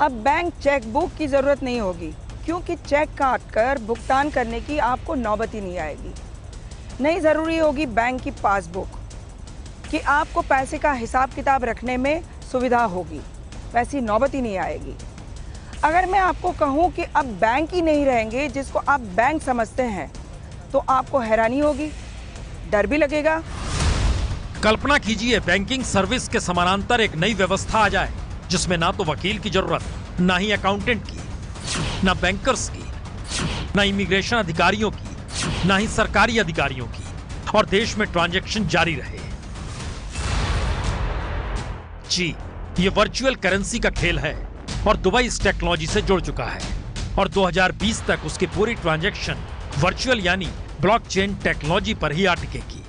अब bank cheque book की ज़रूरत नहीं होगी, क्योंकि चेक काट कर भुगतान करने की आपको नौबत ही नहीं आएगी। नहीं ज़रूरी होगी बैंक की पासबुक कि आपको पैसे का हिसाब किताब रखने में सुविधा होगी, वैसी नौबत ही नहीं आएगी। अगर मैं आपको कहूँ कि अब बैंक ही नहीं रहेंगे जिसको आप बैंक समझते हैं, तो आपको हैरानी होगी, डर भी लगेगा। कल्पना कीजिए बैंकिंग सर्विस के समानांतर एक नई व्यवस्था आ जाए, जिसमें ना तो वकील की जरूरत, ना ही अकाउंटेंट की, ना बैंकर्स की, ना इमिग्रेशन अधिकारियों की, ना ही सरकारी अधिकारियों की, और देश में ट्रांजैक्शन जारी रहे। जी, ये वर्चुअल करेंसी का खेल है और दुबई इस टेक्नोलॉजी से जुड़ चुका है और 2020 तक उसकी पूरी ट्रांजैक्शन वर्चुअल यानी ब्लॉकचेन टेक्नोलॉजी पर ही अटकेगी।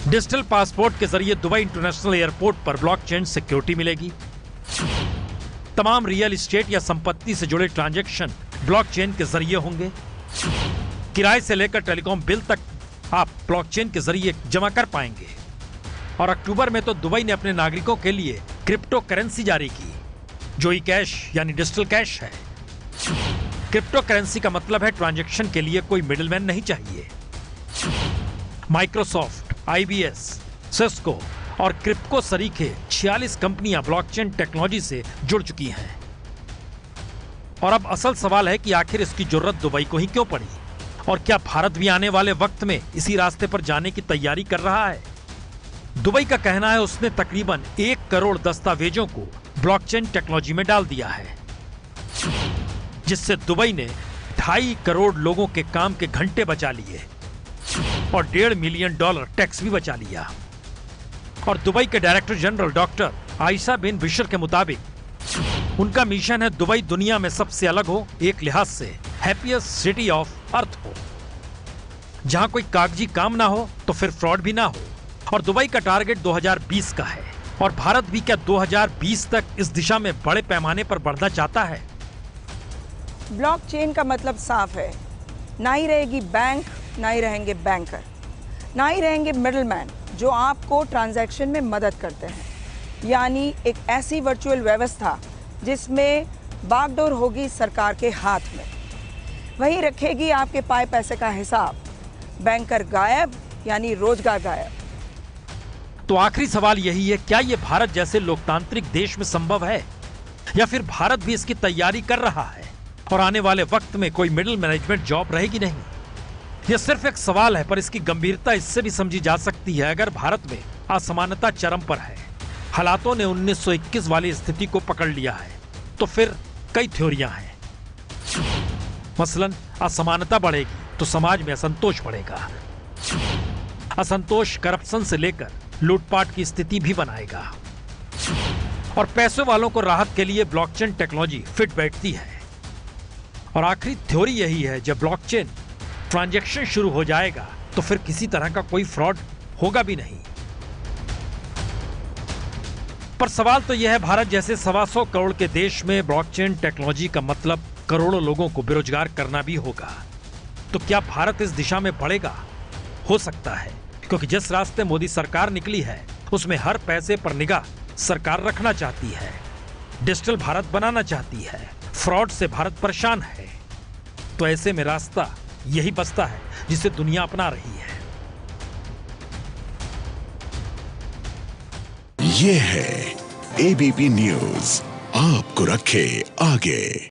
डिजिटल पासपोर्ट के जरिए दुबई इंटरनेशनल एयरपोर्ट पर ब्लॉकचेन सिक्योरिटी मिलेगी। तमाम रियल एस्टेट या संपत्ति से जुड़े ट्रांजैक्शन ब्लॉकचेन के जरिए होंगे। किराए से लेकर टेलीकॉम बिल तक आप ब्लॉकचेन के जरिए जमा कर पाएंगे। और अक्टूबर में तो दुबई ने अपने नागरिकों के लिए क्रिप्टो करेंसी जारी की, जो ई कैश यानी डिजिटल कैश है। क्रिप्टो करेंसी का मतलब है ट्रांजैक्शन के लिए कोई मिडिलमैन नहीं चाहिए। माइक्रोसॉफ्ट, आईबीएस, सिस्को और क्रिप्टो सरीखे 46 कंपनियां ब्लॉकचेन टेक्नोलॉजी से जुड़ चुकी हैं। और अब असल सवाल है कि आखिर इसकी जरूरत दुबई को ही क्यों पड़ी, और क्या भारत भी आने वाले वक्त में इसी रास्ते पर जाने की तैयारी कर रहा है। दुबई का कहना है उसने तकरीबन 1 करोड़ दस्तावेजों को ब्लॉकचेन टेक्नोलॉजी में डाल दिया है, जिससे दुबई ने 2.5 करोड़ लोगों के काम के घंटे बचा लिए और $1.5 मिलियन टैक्स भी बचा लिया। और दुबई के डायरेक्टर जनरल डॉक्टर आयशा बिन बिशर के मुताबिक उनका मिशन है दुबई दुनिया में सबसे अलग हो, एक लिहाज से हैप्पीएस्ट सिटी ऑफ अर्थ हो, जहां कोई कागजी काम ना हो तो फिर फ्रॉड भी ना हो। और दुबई का टारगेट 2020 का है, और भारत भी क्या 2020 तक इस दिशा में बड़े पैमाने पर बढ़ना चाहता है। ब्लॉकचेन का मतलब साफ है, ना ही रहेगी बैंक, ना ही रहेंगे बैंकर, ना ही रहेंगे मिडलमैन जो आपको ट्रांजैक्शन में मदद करते हैं। यानी एक ऐसी वर्चुअल व्यवस्था जिसमें बागडोर होगी सरकार के हाथ में, वही रखेगी आपके पाए पैसे का हिसाब। बैंकर गायब यानी रोजगार गायब। तो आखिरी सवाल यही है, क्या यह भारत जैसे लोकतांत्रिक देश में संभव है, या फिर भारत भी इसकी तैयारी कर रहा है और आने वाले वक्त में कोई मिडिल मैनेजमेंट जॉब रहेगी नहीं। यह सिर्फ एक सवाल है, पर इसकी गंभीरता इससे भी समझी जा सकती है अगर भारत में असमानता चरम पर है, हालातों ने 1921 वाली स्थिति को पकड़ लिया है, तो फिर कई थ्योरियां हैं। मसलन असमानता बढ़ेगी तो समाज में असंतोष बढ़ेगा। असंतोष करप्शन से लेकर लूटपाट की स्थिति भी बनाएगा, और पैसे वालों को राहत के लिए ब्लॉकचेन टेक्नोलॉजी फिट बैठती है। और आखिरी थ्योरी यही है, जब ब्लॉकचेन ट्रांजैक्शन शुरू हो जाएगा तो फिर किसी तरह का कोई फ्रॉड होगा भी नहीं। पर सवाल तो यह है, भारत जैसे 125 करोड़ के देश में ब्लॉकचेन टेक्नोलॉजी का मतलब करोड़ों लोगों को बेरोजगार करना भी होगा। तो क्या भारत इस दिशा में बढ़ेगा? हो सकता है, क्योंकि जिस रास्ते मोदी सरकार निकली है उसमें हर पैसे पर निगाह सरकार रखना चाहती है, डिजिटल भारत बनाना चाहती है, फ्रॉड से भारत परेशान है। तो ऐसे में रास्ता यही बचता है जिसे दुनिया अपना रही है। ये है एबीपी न्यूज, आपको रखे आगे।